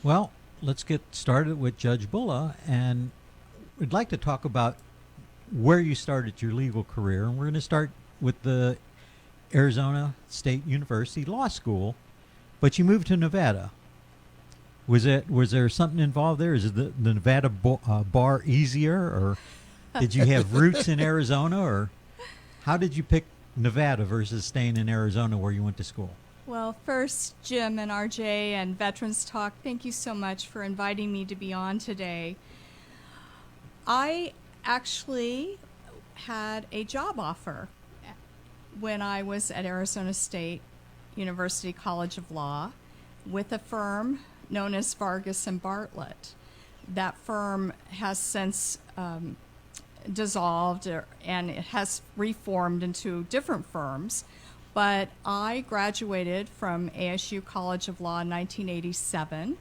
Well, let's get started with Judge Bulla, and we'd like to talk about where you started your legal career. And we're going to start with the Arizona State University Law School, but you moved to Nevada. Was there something involved there? Is the Nevada bar easier, or did you have roots in Arizona, or how did you pick Nevada versus staying in Arizona where you went to school? Well, first, Jim and RJ and Veterans Talk, thank you so much for inviting me to be on today. I actually had a job offer when I was at Arizona State University College of Law with a firm known as Vargas and Bartlett. That firm has since dissolved and it has reformed into different firms. But I graduated from ASU College of Law in 1987,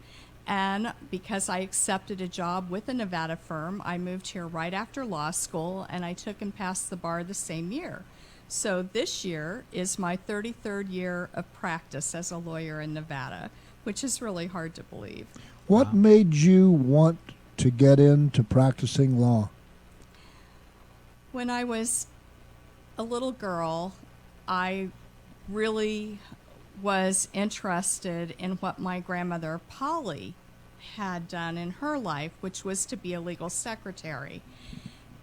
and because I accepted a job with a Nevada firm, I moved here right after law school, and I took and passed the bar the same year. So this year is my 33rd year of practice as a lawyer in Nevada, which is really hard to believe. What made you want to get into practicing law? When I was a little girl, I really was interested in what my grandmother Polly had done in her life, which was to be a legal secretary.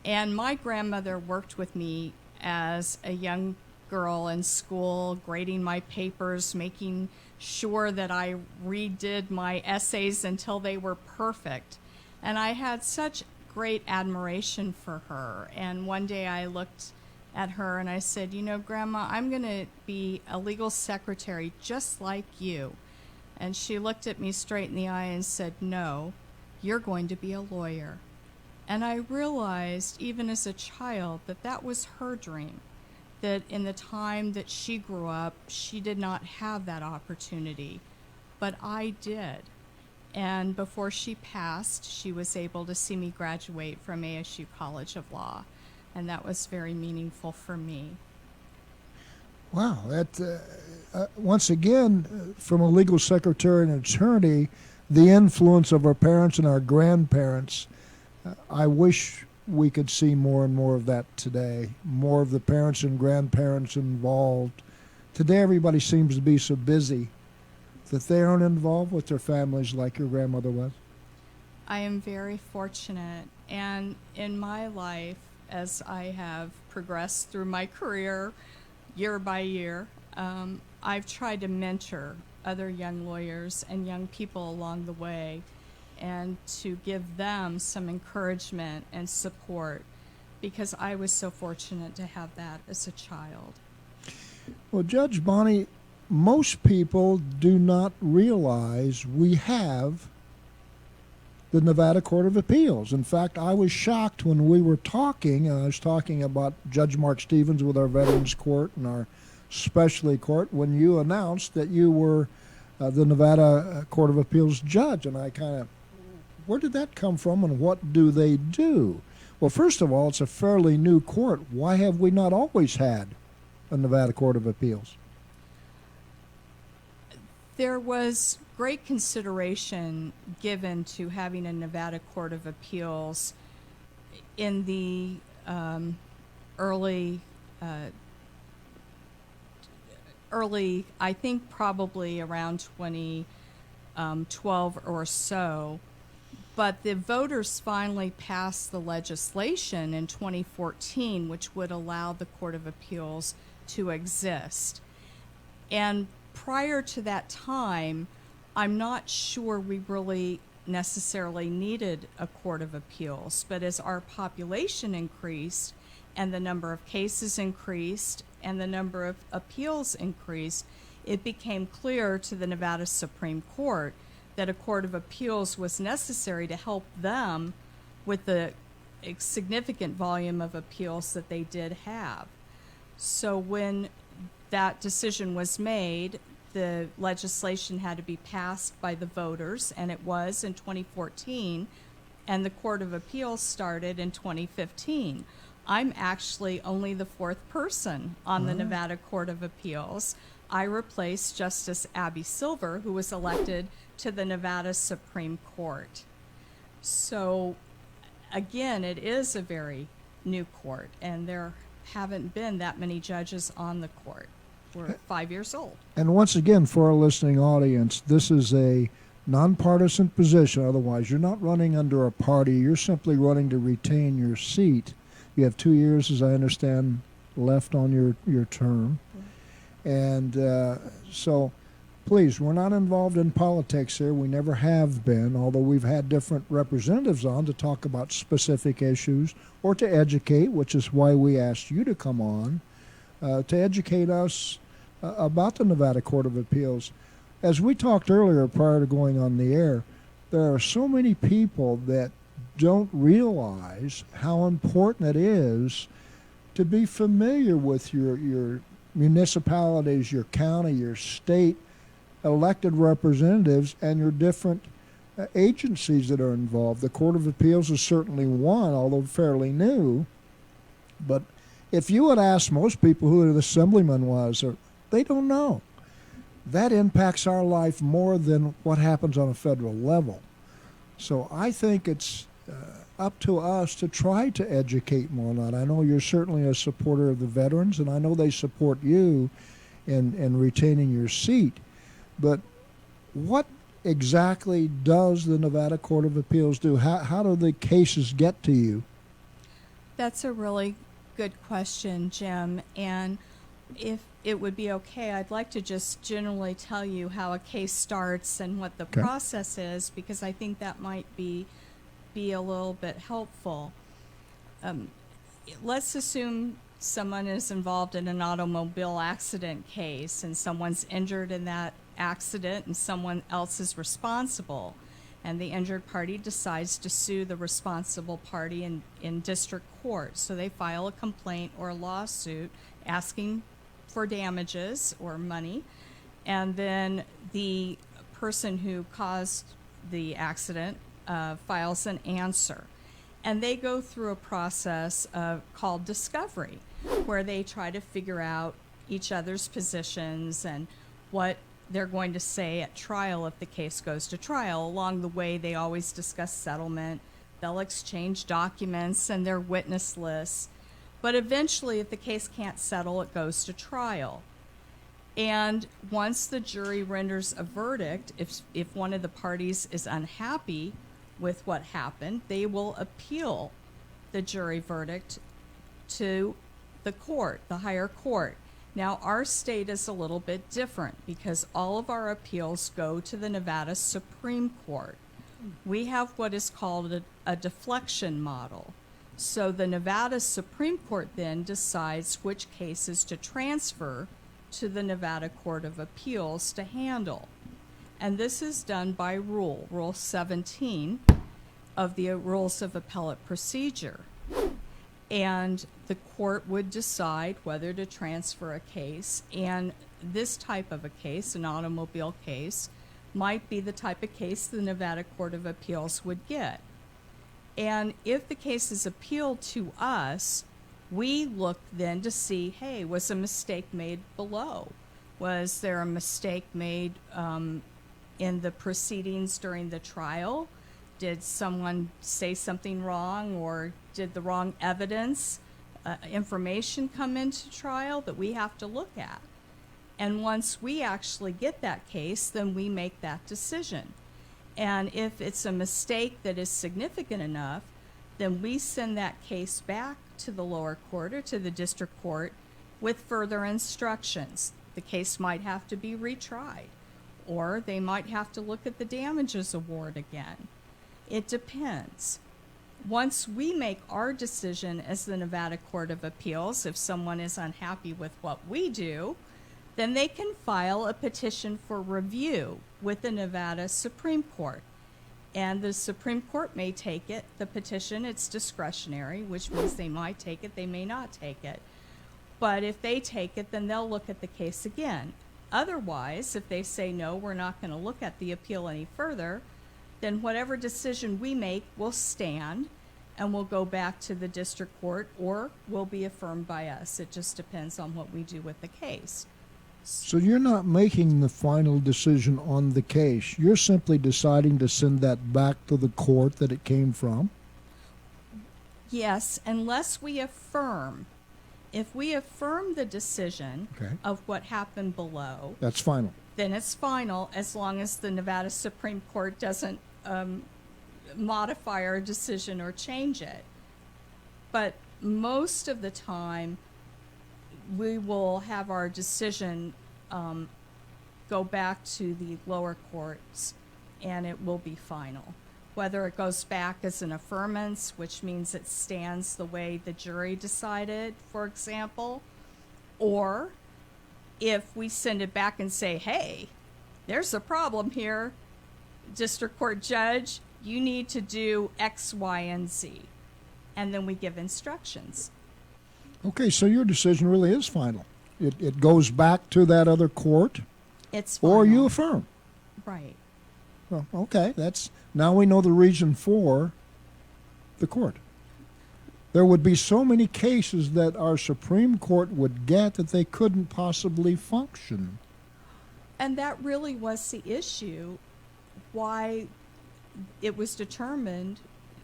And my grandmother worked with me as a young girl in school, grading my papers, making sure that I redid my essays until they were perfect. And I had such great admiration for her. And one day I looked at her and I said, you know, Grandma, I'm going to be a legal secretary just like you. And she looked at me straight in the eye and said, no, you're going to be a lawyer. And I realized, even as a child, that that was her dream, that in the time that she grew up, she did not have that opportunity, but I did. And before she passed, she was able to see me graduate from ASU College of Law. And that was very meaningful for me. Wow, that once again, from a legal secretary and attorney, the influence of our parents and our grandparents, I wish we could see more and more of that today, more of the parents and grandparents involved. Today everybody seems to be so busy that they aren't involved with their families like your grandmother was. I am very fortunate, and in my life, as I have progressed through my career year by year, I've tried to mentor other young lawyers and young people along the way and to give them some encouragement and support, because I was so fortunate to have that as a child. Well, Judge Bonnie, most people do not realize we have the Nevada Court of Appeals. In fact, I was shocked when we were talking, and I was talking about Judge Mark Stevens with our Veterans Court and our Specialty Court, when you announced that you were the Nevada Court of Appeals judge. And I kind of, where did that come from and what do they do? Well, first of all, it's a fairly new court. Why have we not always had a Nevada Court of Appeals? There was great consideration given to having a Nevada Court of Appeals in the early, I think probably around 2012 or so. But the voters finally passed the legislation in 2014, which would allow the Court of Appeals to exist. And prior to that time, I'm not sure we really necessarily needed a Court of Appeals, but as our population increased and the number of cases increased and the number of appeals increased, it became clear to the Nevada Supreme Court that a Court of Appeals was necessary to help them with the significant volume of appeals that they did have. So when that decision was made, the legislation had to be passed by the voters, and it was in 2014, and the Court of Appeals started in 2015. I'm actually only the fourth person on the Nevada Court of Appeals. I replaced Justice Abby Silver, who was elected to the Nevada Supreme Court. So, again, it is a very new court, and there haven't been that many judges on the court. We're 5 years old. And once again, for our listening audience, this is a nonpartisan position. Otherwise, you're not running under a party. You're simply running to retain your seat. You have 2 years, as I understand, left on your term. And so, please, we're not involved in politics here. We never have been, although we've had different representatives on to talk about specific issues or to educate, which is why we asked you to come on, to educate us about the Nevada Court of Appeals. As we talked earlier prior to going on the air, there are so many people that don't realize how important it is to be familiar with your municipalities, your county, your state elected representatives, and your different agencies that are involved. The Court of Appeals is certainly one, although fairly new. But if you would ask most people who an assemblyman was, they don't know. That impacts our life more than what happens on a federal level. So I think it's up to us to try to educate more on that. I know you're certainly a supporter of the veterans, and I know they support you in retaining your seat. But what exactly does the Nevada Court of Appeals do? How do the cases get to you? That's a really good question, Jim. And if it would be okay, I'd like to just generally tell you how a case starts and what the process is, because I think that might be a little bit helpful. Let's assume someone is involved in an automobile accident case and someone's injured in that accident and someone else is responsible, and the injured party decides to sue the responsible party in district court. So they file a complaint or a lawsuit asking for damages or money, and then the person who caused the accident files an answer. And they go through a process called discovery, where they try to figure out each other's positions and what they're going to say at trial if the case goes to trial. Along the way, they always discuss settlement. They'll exchange documents and their witness lists. But eventually, if the case can't settle, it goes to trial. And once the jury renders a verdict, if one of the parties is unhappy with what happened, they will appeal the jury verdict to the court, the higher court. Now, our state is a little bit different because all of our appeals go to the Nevada Supreme Court. We have what is called a deflection model. So the Nevada Supreme Court then decides which cases to transfer to the Nevada Court of Appeals to handle. And this is done by Rule 17 of the Rules of Appellate Procedure. And the court would decide whether to transfer a case. And this type of a case, an automobile case, might be the type of case the Nevada Court of Appeals would get. And if the case is appealed to us, we look then to see, hey, was a mistake made below? Was there a mistake made in the proceedings during the trial? Did someone say something wrong, or did the wrong evidence, information come into trial that we have to look at? And once we actually get that case, then we make that decision. And if it's a mistake that is significant enough, then we send that case back to the lower court or to the district court with further instructions. The case might have to be retried, or they might have to look at the damages award again. It depends. Once we make our decision as the Nevada Court of Appeals, if someone is unhappy with what we do, then they can file a petition for review with the Nevada Supreme Court. And the Supreme Court may take it, the petition, it's discretionary, which means they might take it, they may not take it. But if they take it, then they'll look at the case again. Otherwise, if they say, no, we're not going to look at the appeal any further, then whatever decision we make will stand, and will go back to the district court or will be affirmed by us. It just depends on what we do with the case. So you're not making the final decision on the case. You're simply deciding to send that back to the court that it came from? Yes, unless we affirm. If we affirm the decision Okay. of what happened below, That's final. then it's final as long as the Nevada Supreme Court doesn't modify our decision or change it. But most of the time, we will have our decision go back to the lower courts, and it will be final. Whether it goes back as an affirmance, which means it stands the way the jury decided, for example, or if we send it back and say, hey, there's a problem here, district court judge, you need to do X, Y, and Z. And then we give instructions. Okay, so your decision really is final. It goes back to that other court, It's final. or you affirm. Right. Well, okay, now we know the reason for the court. There would be so many cases that our Supreme Court would get that they couldn't possibly function. And that really was the issue, why it was determined,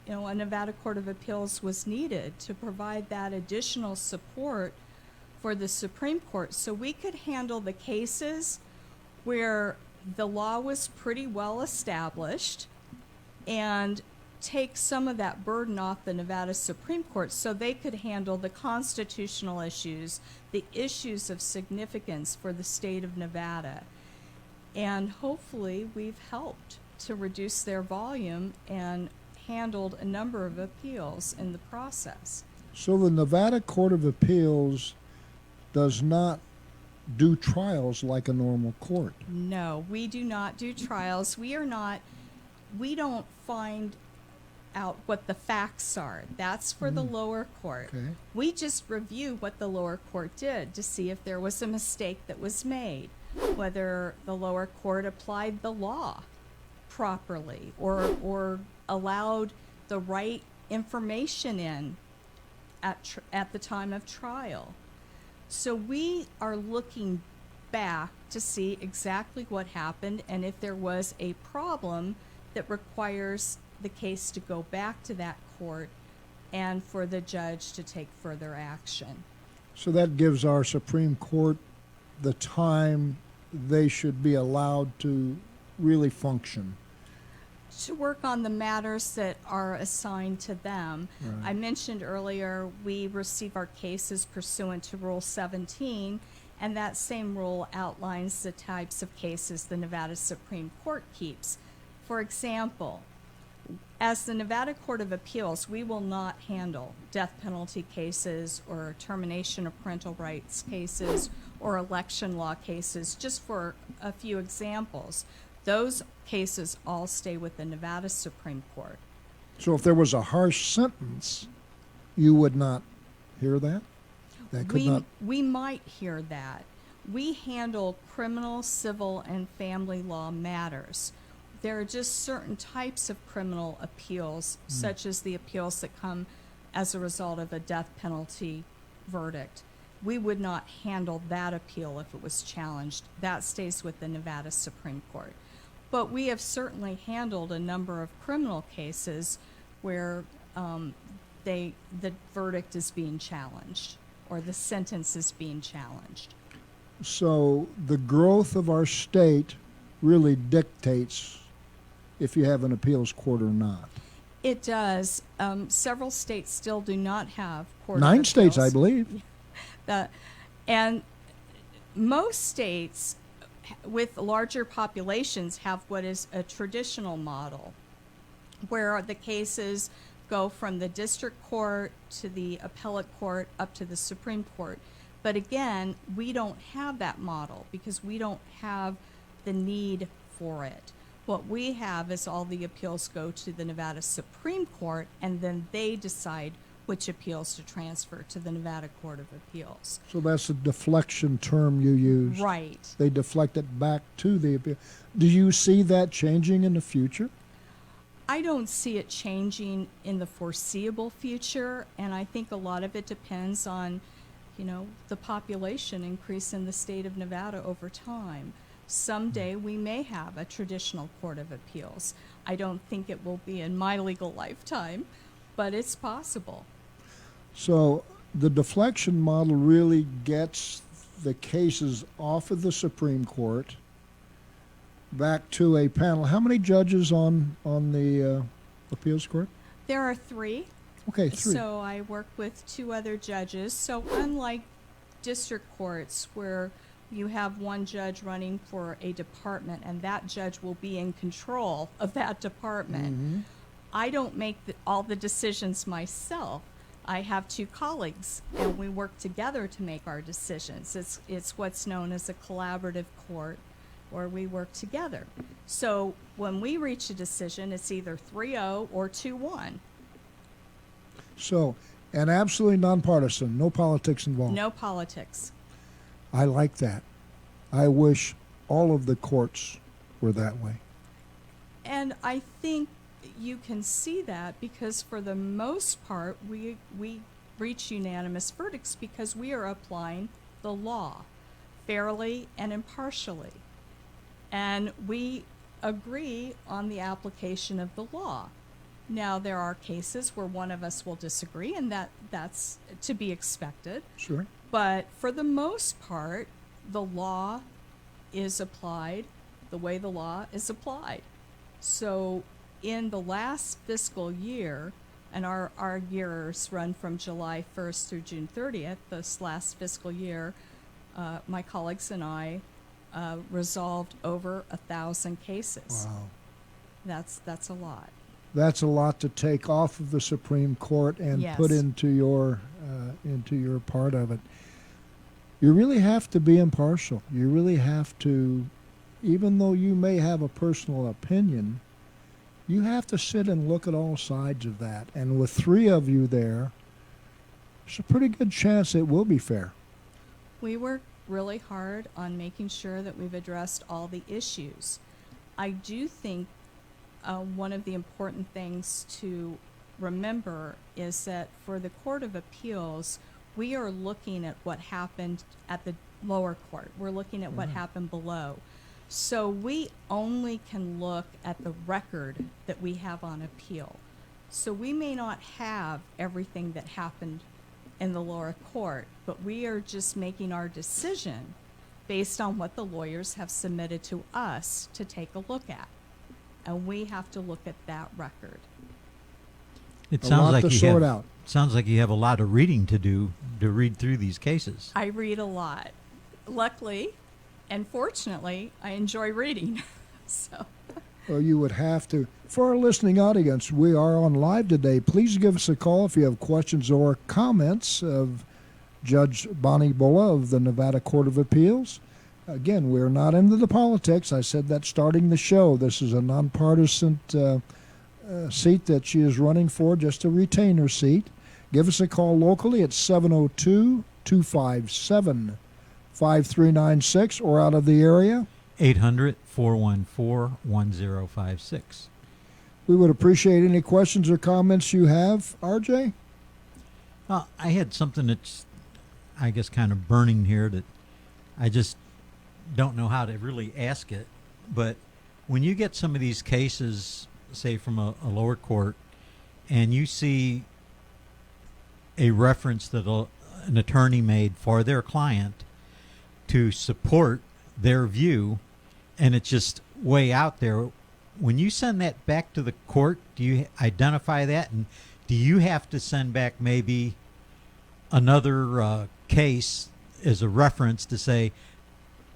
a Nevada Court of Appeals was needed to provide that additional support for the Supreme Court so we could handle the cases where the law was pretty well established and take some of that burden off the Nevada Supreme Court so they could handle the constitutional issues, the issues of significance for the state of Nevada. And hopefully we've helped to reduce their volume and handled a number of appeals in the process. So the Nevada Court of Appeals does not do trials like a normal court. No, we do not do trials. We don't find out what the facts are. That's for the lower court. Okay. We just review what the lower court did to see if there was a mistake that was made, whether the lower court applied the law properly or allowed the right information in at the time of trial. So we are looking back to see exactly what happened and if there was a problem that requires the case to go back to that court and for the judge to take further action. So that gives our Supreme Court the time they should be allowed to really function. To work on the matters that are assigned to them. Right. I mentioned earlier we receive our cases pursuant to Rule 17, and that same rule outlines the types of cases the Nevada Supreme Court keeps. For example, as the Nevada Court of Appeals, we will not handle death penalty cases or termination of parental rights cases or election law cases, just for a few examples. Those cases all stay with the Nevada Supreme Court. So if there was a harsh sentence, you would not hear that? That could not. We might hear that. We handle criminal, civil, and family law matters. There are just certain types of criminal appeals, such as the appeals that come as a result of a death penalty verdict. We would not handle that appeal if it was challenged. That stays with the Nevada Supreme Court. But we have certainly handled a number of criminal cases where the verdict is being challenged or the sentence is being challenged. So the growth of our state really dictates if you have an appeals court or not. It does. Several states still do not have court of 9 states, I appeals. believe. And most states with larger populations have what is a traditional model, where the cases go from the district court to the appellate court up to the Supreme Court. But again, we don't have that model because we don't have the need for it. What we have is all the appeals go to the Nevada Supreme Court, and then they decide which appeals to transfer to the Nevada Court of Appeals. So that's the deflection term you use. Right. They deflect it back to the appeal. Do you see that changing in the future? I don't see it changing in the foreseeable future, and I think a lot of it depends on, the population increase in the state of Nevada over time. Someday we may have a traditional court of appeals. I don't think it will be in my legal lifetime, but it's possible. So the deflection model really gets the cases off of the Supreme Court back to a panel. How many judges on the appeals court? There are 3. Okay, 3. So I work with 2 other judges. So unlike district courts where you have one judge running for a department and that judge will be in control of that department, I don't make all the decisions myself. I have 2 colleagues, and we work together to make our decisions. It's what's known as a collaborative court, where we work together. So when we reach a decision, it's either 3-0 or 2-1. So, and absolutely nonpartisan, no politics involved. No politics. I like that. I wish all of the courts were that way. And I think you can see that because for the most part, we reach unanimous verdicts because we are applying the law fairly and impartially. And we agree on the application of the law. Now, there are cases where one of us will disagree, and that's to be expected. Sure. But for the most part, the law is applied the way the law is applied. So in the last fiscal year, and our years run from July 1st through June 30th, this last fiscal year, my colleagues and I resolved over 1,000 cases. Wow. That's a lot. That's a lot to take off of the Supreme Court and Yes. put into your part of it. You really have to be impartial. You really have to, even though you may have a personal opinion, you have to sit and look at all sides of that. And with 3 of you there's a pretty good chance it will be fair. We work really hard on making sure that we've addressed all the issues. I do think one of the important things to remember is that for the Court of Appeals, we are looking at what happened at the lower court. We're looking at what happened below. So we only can look at the record that we have on appeal. So we may not have everything that happened in the lower court, but we are just making our decision based on what the lawyers have submitted to us to take a look at. And we have to look at that record. It A sounds lot like to you sort have, out. sounds like you have a lot of reading to do to read through these cases. I read a lot. Luckily and fortunately, I enjoy reading. So. Well, you would have to. For our listening audience, we are on live today. Please give us a call if you have questions or comments of Judge Bonnie Bulla of the Nevada Court of Appeals. Again, we're not into the politics. I said that starting the show. This is a nonpartisan seat that she is running for, just a retainer seat. Give us a call locally at 702-257-5396 or out of the area. 800-414-1056. We would appreciate any questions or comments you have. RJ? I had something that's, I guess, kind of burning here that I just don't know how to really ask it. But when you get some of these cases, say from a lower court, and you see a reference that an attorney made for their client to support their view, and it's just way out there, when you send that back to the court, do you identify that, and do you have to send back maybe another case as a reference to say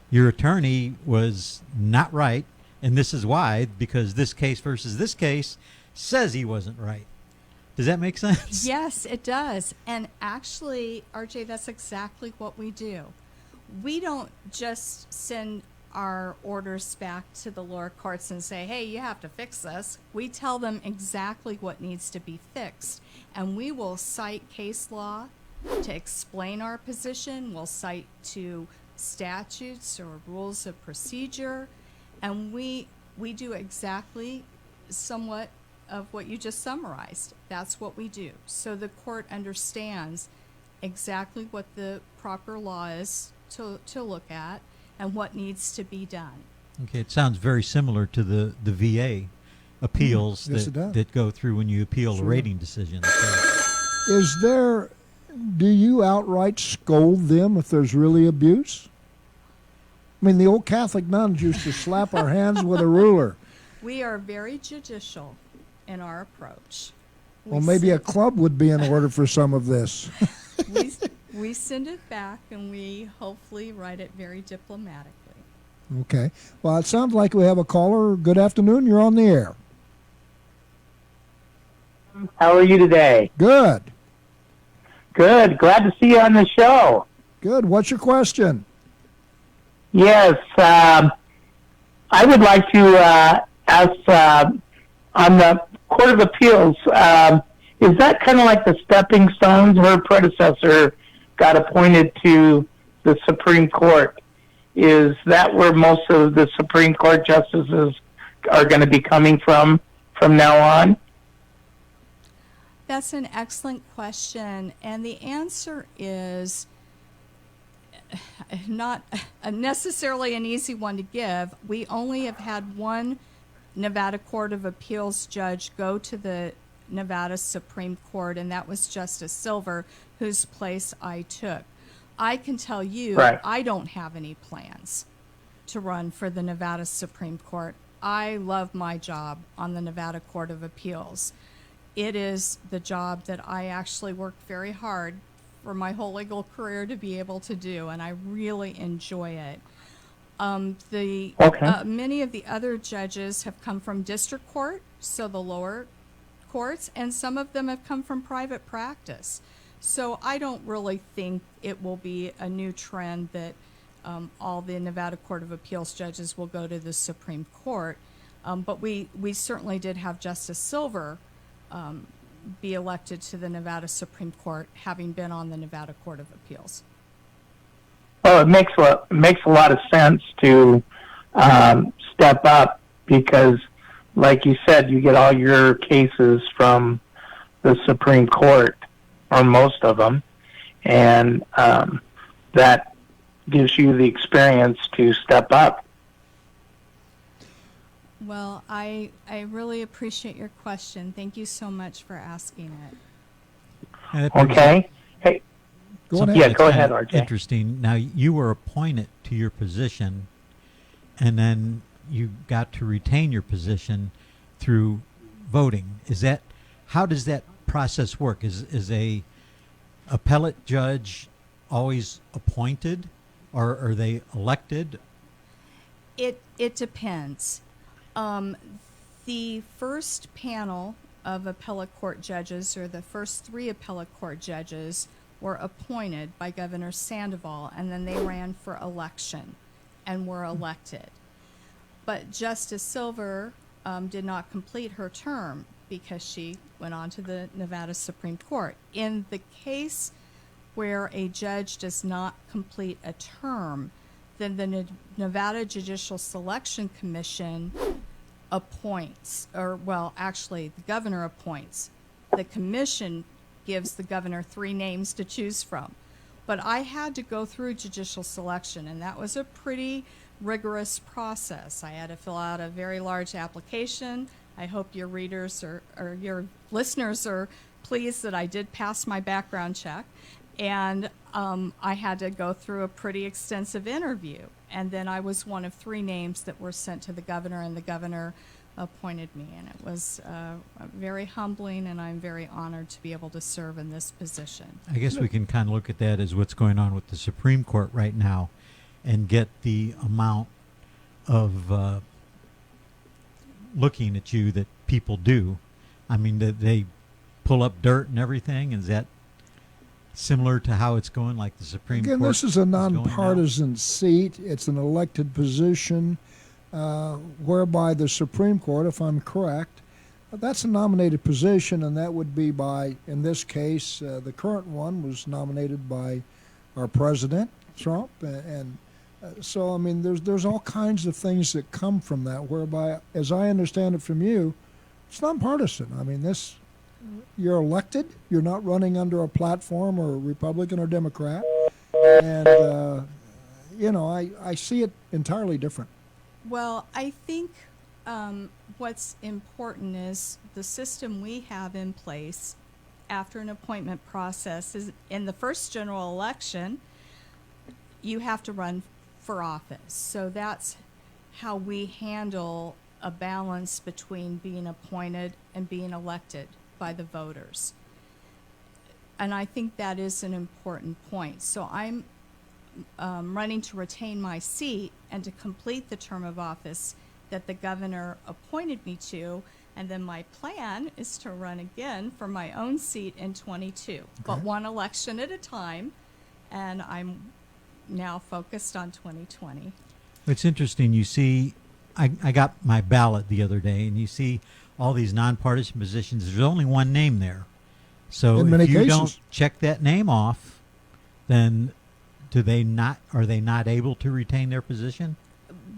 your attorney was not right, and this is why, because this case versus this case says he wasn't right? Does that make sense? Yes, it does. And actually, RJ, that's exactly what we do. We don't just send our orders back to the lower courts and say, hey, you have to fix this. We tell them exactly what needs to be fixed. And we will cite case law to explain our position. We'll cite to statutes or rules of procedure. And we do exactly somewhat of what you just summarized. That's what we do. So the court understands exactly what the proper law is to look at and what needs to be done. Okay, it sounds very similar to the VA appeals Yes, it does. that go through when you appeal a Sure. rating decision. So, Do you outright scold them if there's really abuse? I mean, the old Catholic nuns used to slap our hands with a ruler. We are very judicial in our approach. Well, maybe a club would be in order for some of this. we send it back, and we hopefully write it very diplomatically. Okay. Well, it sounds like we have a caller. Good afternoon. You're on the air. How are you today? Good. Good. Glad to see you on the show. Good. What's your question? Yes, I would like to ask on the Court of Appeals, is that kind of like the stepping stones? Her predecessor got appointed to the Supreme Court. Is that where most of the Supreme Court justices are going to be coming from now on? That's an excellent question, and the answer is not necessarily an easy one to give. We only have had one Nevada Court of Appeals judge go to the Nevada Supreme Court, and that was Justice Silver, whose place I took. I can tell you, Right. I don't have any plans to run for the Nevada Supreme Court. I love my job on the Nevada Court of Appeals. It is the job that I actually worked very hard for my whole legal career to be able to do, and I really enjoy it. Many of the other judges have come from district court, so the lower courts, and some of them have come from private practice. So I don't really think it will be a new trend that all the Nevada Court of Appeals judges will go to the Supreme Court. But we certainly did have Justice Silver be elected to the Nevada Supreme Court, having been on the Nevada Court of Appeals. Oh, it makes a lot of sense to step up because, like you said, you get all your cases from the Supreme Court, or most of them, and that gives you the experience to step up. Well, I really appreciate your question. Thank you so much for asking it. and that brings up Okay? Hey, Go something ahead. Yeah, go that's ahead, kinda RJ. Interesting. Now, you were appointed to your position, and then you got to retain your position through voting. How does that process work? Is a appellate judge always appointed, or are they elected? It depends. The first panel of appellate court judges, or the first 3 appellate court judges, were appointed by Governor Sandoval, and then they ran for election and were elected. But Justice Silver did not complete her term because she went on to the Nevada Supreme Court. In the case where a judge does not complete a term, then the Nevada Judicial Selection Commission appoints, actually the governor appoints. The commission gives the governor 3 names to choose from. But I had to go through judicial selection, and that was a pretty rigorous process. I had to fill out a very large application. I hope your readers or your listeners are pleased that I did pass my background check. And I had to go through a pretty extensive interview. And then I was one of 3 names that were sent to the governor, and the governor appointed me. And it was very humbling, and I'm very honored to be able to serve in this position. I guess we can kind of look at that as what's going on with the Supreme Court right now and get the amount of looking at you that people do. I mean, they pull up dirt and everything. Is that similar to how it's going, like the Supreme Court? Again, this is a going now? nonpartisan seat. It's an elected position whereby the Supreme Court, if I'm correct, that's a nominated position, and that would be by, in this case, the current one was nominated by our president, Trump, and so, I mean, there's all kinds of things that come from that, whereby, as I understand it from you, It's nonpartisan. I mean, you're elected. You're not running under a platform or Republican or Democrat. And, I see it entirely different. Well, I think what's important is the system we have in place after an appointment process is in the first general election, you have to run for office. So that's how we handle a balance between being appointed and being elected by the voters. And I think that is an important point. So I'm running to retain my seat and to complete the term of office that the governor appointed me to. And then my plan is to run again for my own seat in 22, but one election at a time. And I'm now focused on 2020. It's interesting. You see, I got my ballot the other day, and you see all these nonpartisan positions. There's only one name there. So In many if you cases. don't check that name off, then are they not able to retain their position?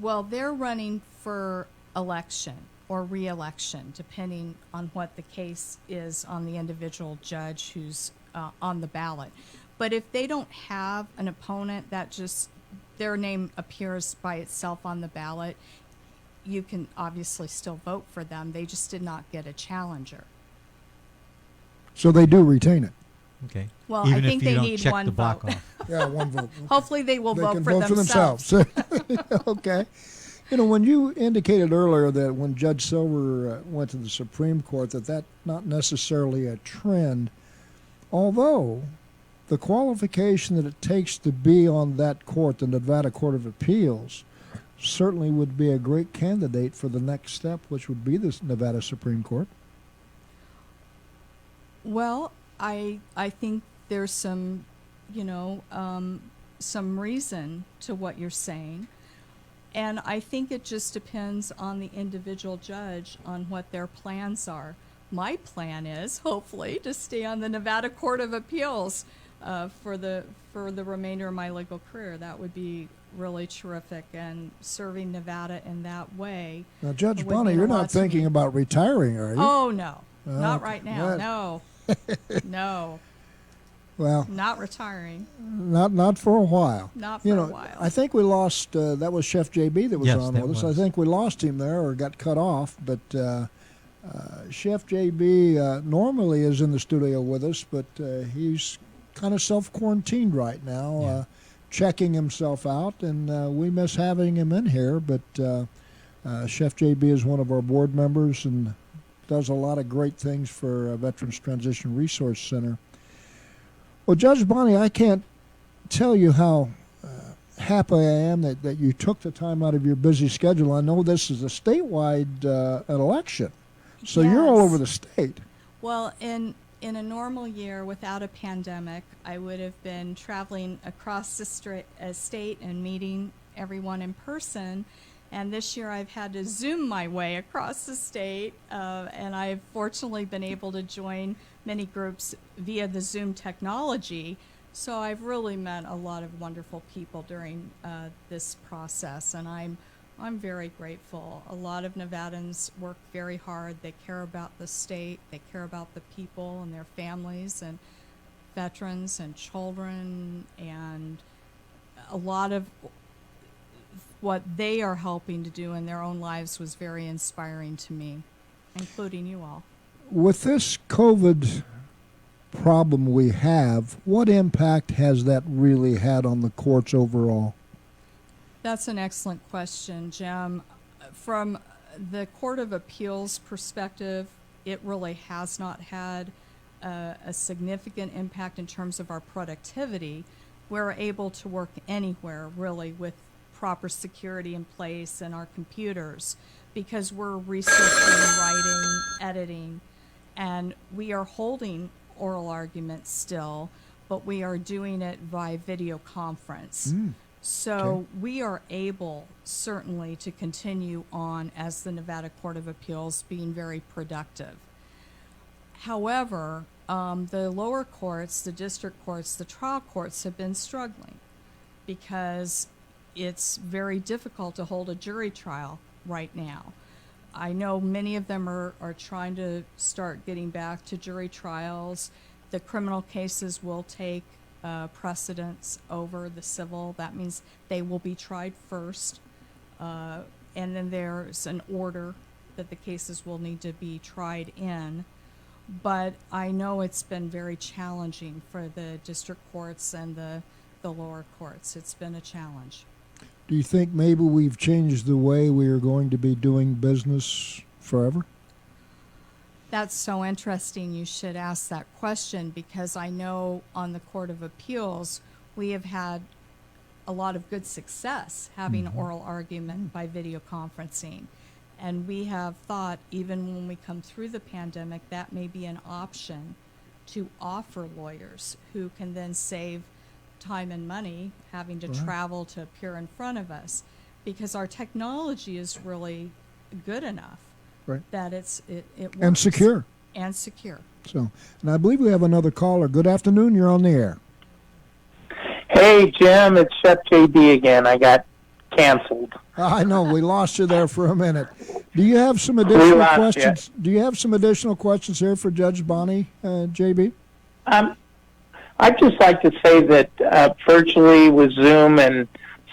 Well, they're running for election or re-election, depending on what the case is on the individual judge who's on the ballot. But if they don't have an opponent, that just their name appears by itself on the ballot, you can obviously still vote for them. They just did not get a challenger. So they do retain it. Okay. Well, Even I think if you they don't need check one the block vote. off. Yeah, one vote. Hopefully they will They vote can for vote themselves. for themselves. Okay. When you indicated earlier that when Judge Silver went to the Supreme Court, that's not necessarily a trend, although the qualification that it takes to be on that court, the Nevada Court of Appeals, certainly would be a great candidate for the next step, which would be the Nevada Supreme Court. Well, I think there's some, some reason to what you're saying. And I think it just depends on the individual judge on what their plans are. My plan is, hopefully, to stay on the Nevada Court of Appeals for the remainder of my legal career. That would be really terrific, and serving Nevada in that way. Now, Judge would Bonnie, mean a you're lot not to me. thinking about retiring, are you? Oh, no. Not Okay. right now. No. No. Well, Not retiring. not for a while. Not for a while. I think we lost, that was Chef JB that was Yes, on that with us. I was. think we lost him there or got cut off, but Chef JB normally is in the studio with us, but he's kind of self-quarantined right now, Yeah. checking himself out, and we miss having him in here, but Chef JB is one of our board members and does a lot of great things for Veterans Transition Resource Center. Well, Judge Bonnie, I can't tell you how happy I am that you took the time out of your busy schedule. I know this is a statewide election, so you're all Yes. over the state. Well, in a normal year without a pandemic, I would have been traveling across the state and meeting everyone in person. And this year I've had to Zoom my way across the state, and I've fortunately been able to join many groups via the Zoom technology. So I've really met a lot of wonderful people during this process, and I'm very grateful. A lot of Nevadans work very hard. They care about the state. They care about the people and their families and veterans and children, and a lot of what they are helping to do in their own lives was very inspiring to me, including you all. With this COVID problem we have, what impact has that really had on the courts overall? That's an excellent question, Jim. From the Court of Appeals perspective, it really has not had a significant impact in terms of our productivity. We're able to work anywhere, really, with proper security in place and our computers, because we're researching, writing, editing, and we are holding oral arguments still, but we are doing it by video conference. So we are able, certainly, to continue on as the Nevada Court of Appeals, being very productive. However, the lower courts, the district courts, the trial courts have been struggling because it's very difficult to hold a jury trial right now. I know many of them are trying to start getting back to jury trials. The criminal cases will take precedence over the civil. That means they will be tried first. And then there's an order that the cases will need to be tried in. But I know it's been very challenging for the district courts and the lower courts. It's been a challenge. Do you think maybe we've changed the way we are going to be doing business forever? That's so interesting you should ask that question, because I know on the Court of Appeals we have had a lot of good success having oral argument by video conferencing. And we have thought, even when we come through the pandemic, that may be an option to offer lawyers who can then save time and money having to travel to appear in front of us, because our technology is really good enough that it works. And secure. And secure. So, and I believe we have another caller. Good afternoon. You're on the air. Hey, Jim, it's Chef JB again. I got canceled. I know we lost you there for a minute. Do you have some additional questions? You. Do you have some additional questions here for Judge Bonnie, JB? I'd just like to say that virtually with Zoom and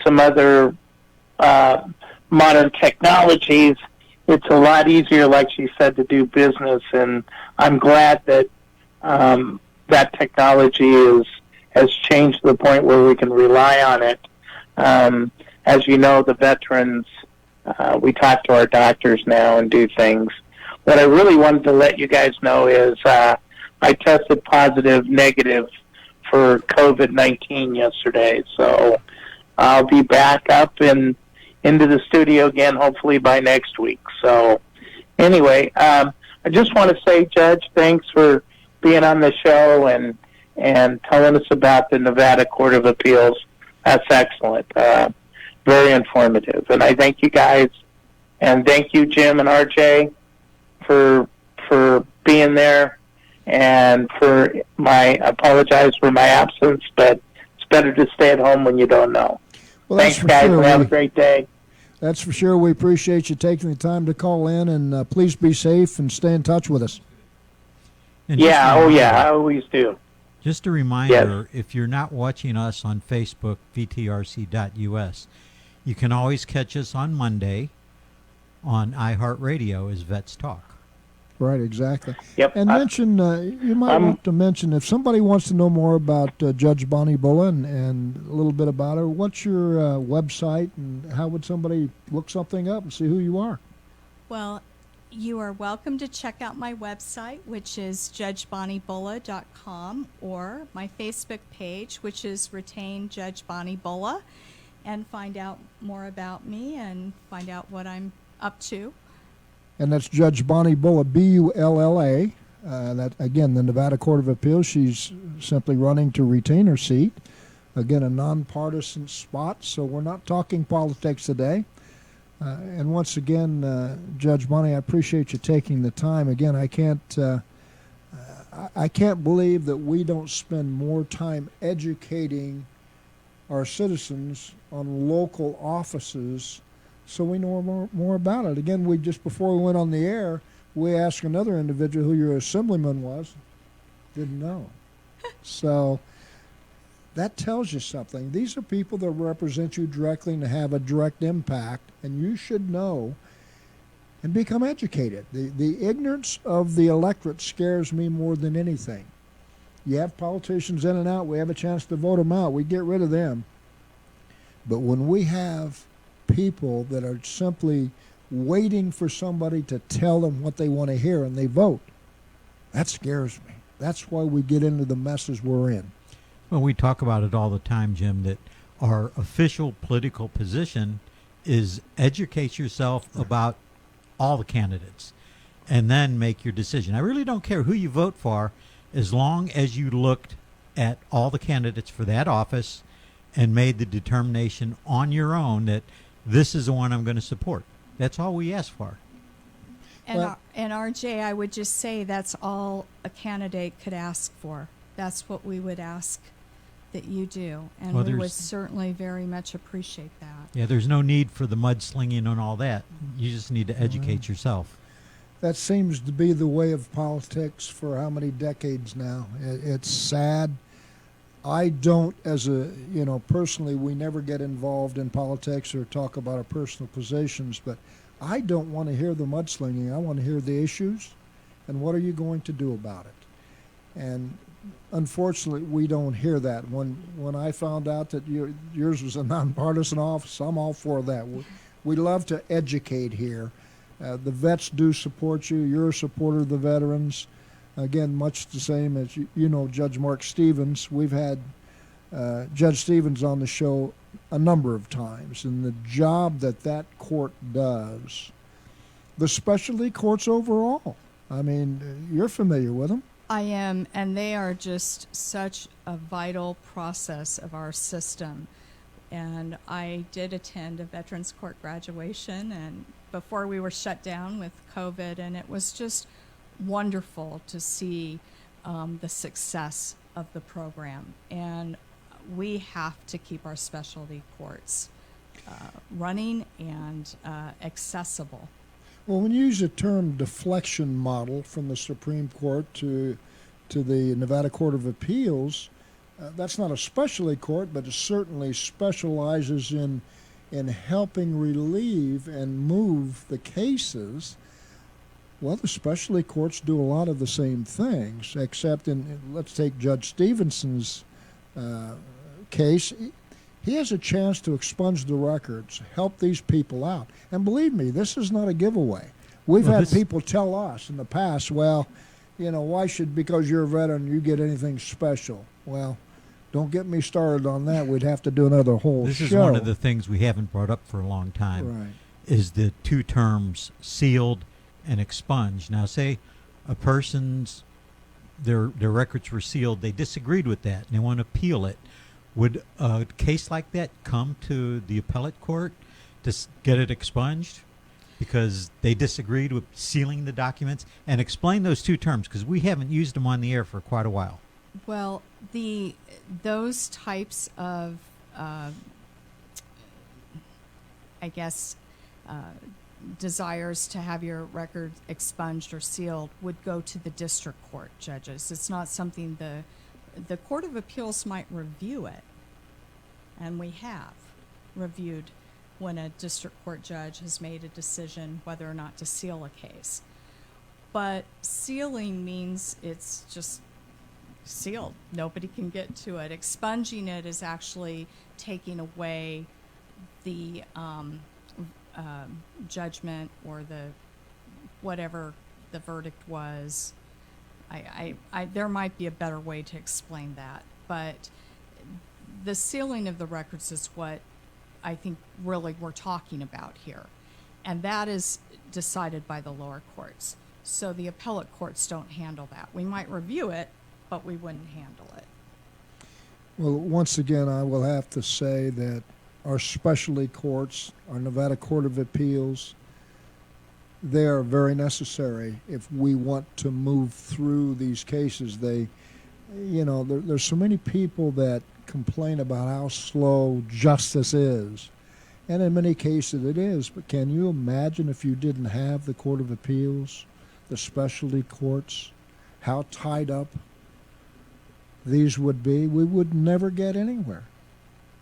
some other modern technologies, it's a lot easier, like she said, to do business. And I'm glad that that technology has changed to the point where we can rely on it. As you know, the veterans, we talk to our doctors now and do things. What I really wanted to let you guys know is I tested negative for COVID-19 yesterday. So I'll be back up into the studio again, hopefully by next week. So anyway, I just want to say, Judge, thanks for being on the show and telling us about the Nevada Court of Appeals. That's excellent. Very informative. And I thank you guys, and thank you, Jim and RJ, for being there, and I apologize for my absence, but it's better to stay at home when you don't know. Well, thanks, guys, and have a great day. That's for sure. We appreciate you taking the time to call in, and please be safe and stay in touch with us. I always do. Just a reminder, if you're not watching us on Facebook, vtrc.us, you can always catch us on Monday on iHeartRadio as Vets Talk. Right, exactly. Yep. And you might want to mention, if somebody wants to know more about Judge Bonnie Bulla and a little bit about her, what's your website, and how would somebody look something up and see who you are? Well, you are welcome to check out my website, which is judgebonniebulla.com, or my Facebook page, which is Retain Judge Bonnie Bulla, and find out more about me and find out what I'm up to. And that's Judge Bonnie Bulla, B-U-L-L-A. That, again, the Nevada Court of Appeals. She's simply running to retain her seat. Again, a nonpartisan spot, so we're not talking politics today. And once again, Judge Bonnie, I appreciate you taking the time. Again, I can't believe that we don't spend more time educating our citizens on local offices so we know more about it. Again, before we went on the air, we asked another individual who your assemblyman was. Didn't know. So that tells you something. These are people that represent you directly and have a direct impact, and you should know and become educated. The ignorance of the electorate scares me more than anything. You have politicians in and out. We have a chance to vote them out. We get rid of them. But when we have people that are simply waiting for somebody to tell them what they want to hear and they vote, that scares me. That's why we get into the messes we're in. Well, we talk about it all the time, Jim, that our official political position is educate yourself about all the candidates and then make your decision. I really don't care who you vote for as long as you looked at all the candidates for that office and made the determination on your own that this is the one I'm going to support. That's all we ask for. And RJ, I would just say that's all a candidate could ask for. That's what we would ask that you do, and Well, we would there's- certainly very much appreciate that. Yeah, there's no need for the mudslinging and all that. You just need to educate yourself. That seems to be the way of politics for how many decades now? It's sad. I don't, personally, we never get involved in politics or talk about our personal positions, but I don't want to hear the mudslinging. I want to hear the issues and what are you going to do about it. And unfortunately, we don't hear that. When I found out that yours was a nonpartisan office, I'm all for that. We love to educate here. The vets do support you. You're a supporter of the veterans. Again, much the same as Judge Mark Stevens. We've had Judge Stevens on the show a number of times, and the job that court does, the specialty courts overall. I mean, you're familiar with them. I am, and they are just such a vital process of our system. And I did attend a Veterans Court graduation, and before we were shut down with COVID, and it was just wonderful to see the success of the program. And we have to keep our specialty courts running and accessible. Well, when you use the term deflection model from the Supreme Court to the Nevada Court of Appeals, that's not a specialty court, but it certainly specializes in helping relieve and move the cases. Well, the specialty courts do a lot of the same things, except let's take Judge Stevenson's case. He has a chance to expunge the records, help these people out. And believe me, this is not a giveaway. We've had people tell us in the past, well, why because you're a veteran, you get anything special? Well, don't get me started on that. We'd have to do another whole show. This is one of the things we haven't brought up for a long time, right, is the two terms sealed and expunged. Now, say a person's, their records were sealed, they disagreed with that, and they want to appeal it. Would a case like that come to the appellate court to get it expunged because they disagreed with sealing the documents? And explain those two terms, because we haven't used them on the air for quite a while. Well, those types of, desires to have your record expunged or sealed would go to the district court judges. It's not something the Court of Appeals might review it, and we have reviewed when a district court judge has made a decision whether or not to seal a case. But sealing means it's just sealed. Nobody can get to it. Expunging it is actually taking away the judgment or whatever the verdict was. There might be a better way to explain that, but the sealing of the records is what I think really we're talking about here, and that is decided by the lower courts. So the appellate courts don't handle that. We might review it, but we wouldn't handle it. Well, once again, I will have to say that our specialty courts, our Nevada Court of Appeals, they are very necessary if we want to move through these cases. There's so many people that complain about how slow justice is. And in many cases it is, but can you imagine if you didn't have the Court of Appeals, the specialty courts, how tied up these would be? We would never get anywhere.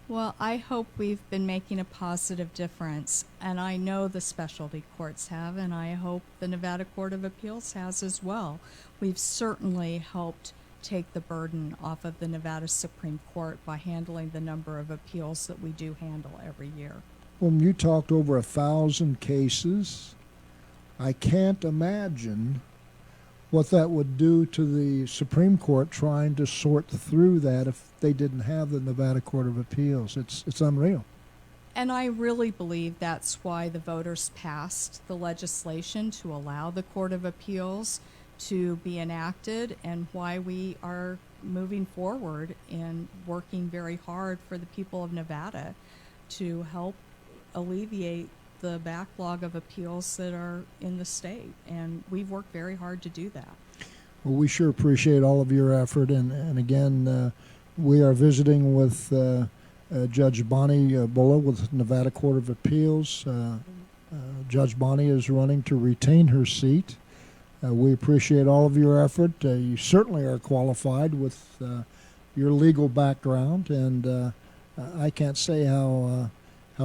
Well, I hope we've been making a positive difference, and I know the specialty courts have, and I hope the Nevada Court of Appeals has as well. We've certainly helped take the burden off of the Nevada Supreme Court by handling the number of appeals that we do handle every year. When you talked over 1,000 cases, I can't imagine what that would do to the Supreme Court trying to sort through that if they didn't have the Nevada Court of Appeals. It's unreal. And I really believe that's why the voters passed the legislation to allow the Court of Appeals to be enacted, and why we are moving forward and working very hard for the people of Nevada to help alleviate the backlog of appeals that are in the state. And we've worked very hard to do that. Well, we sure appreciate all of your effort, and again, We are visiting with Judge Bonnie Bulla with Nevada Court of Appeals. Judge Bonnie is running to retain her seat. We appreciate all of your effort. You certainly are qualified with your legal background, and I can't say how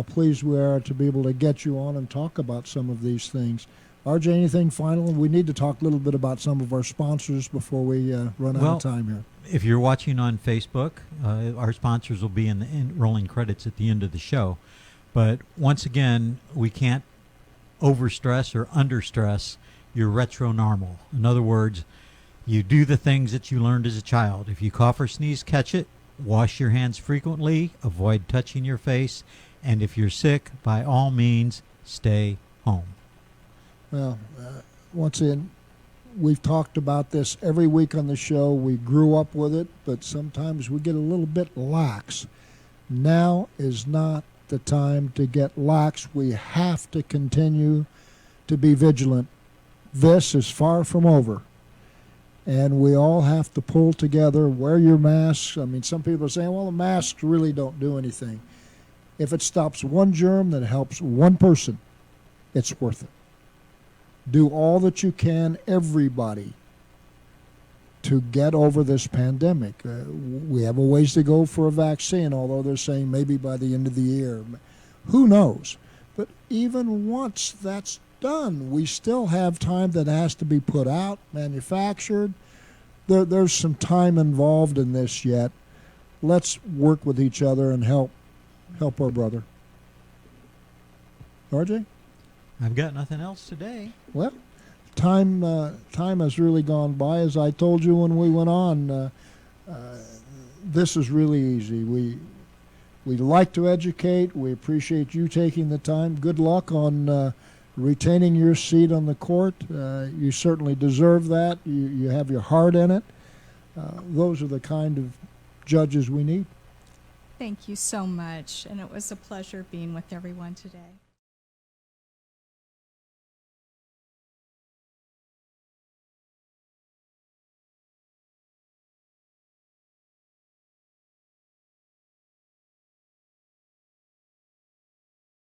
pleased we are to be able to get you on and talk about some of these things. RJ, anything final? We need to talk a little bit about some of our sponsors before we run out of time here. If you're watching on Facebook, our sponsors will be in the rolling credits at the end of the show. But once again, we can't overstress or understress your retronormal. In other words, you do the things that you learned as a child. If you cough or sneeze, catch it. Wash your hands frequently. Avoid touching your face. And if you're sick, by all means, stay home. Well, once again, we've talked about this every week on the show. We grew up with it, but sometimes we get a little bit lax. Now is not the time to get lax. We have to continue to be vigilant. This is far from over. And we all have to pull together, wear your masks. I mean, some people are saying, well, the masks really don't do anything. If it stops one germ that helps one person, it's worth it. Do all that you can, everybody, to get over this pandemic. We have a ways to go for a vaccine, although they're saying maybe by the end of the year. Who knows? But even once that's done, we still have time that has to be put out, manufactured. There's some time involved in this yet. Let's work with each other and help our brother. RJ? I've got nothing else today. Well, time has really gone by. As I told you when we went on, this is really easy. We like to educate. We appreciate you taking the time. Good luck on retaining your seat on the court. You certainly deserve that. You have your heart in it. Those are the kind of judges we need. Thank you so much, and it was a pleasure being with everyone today.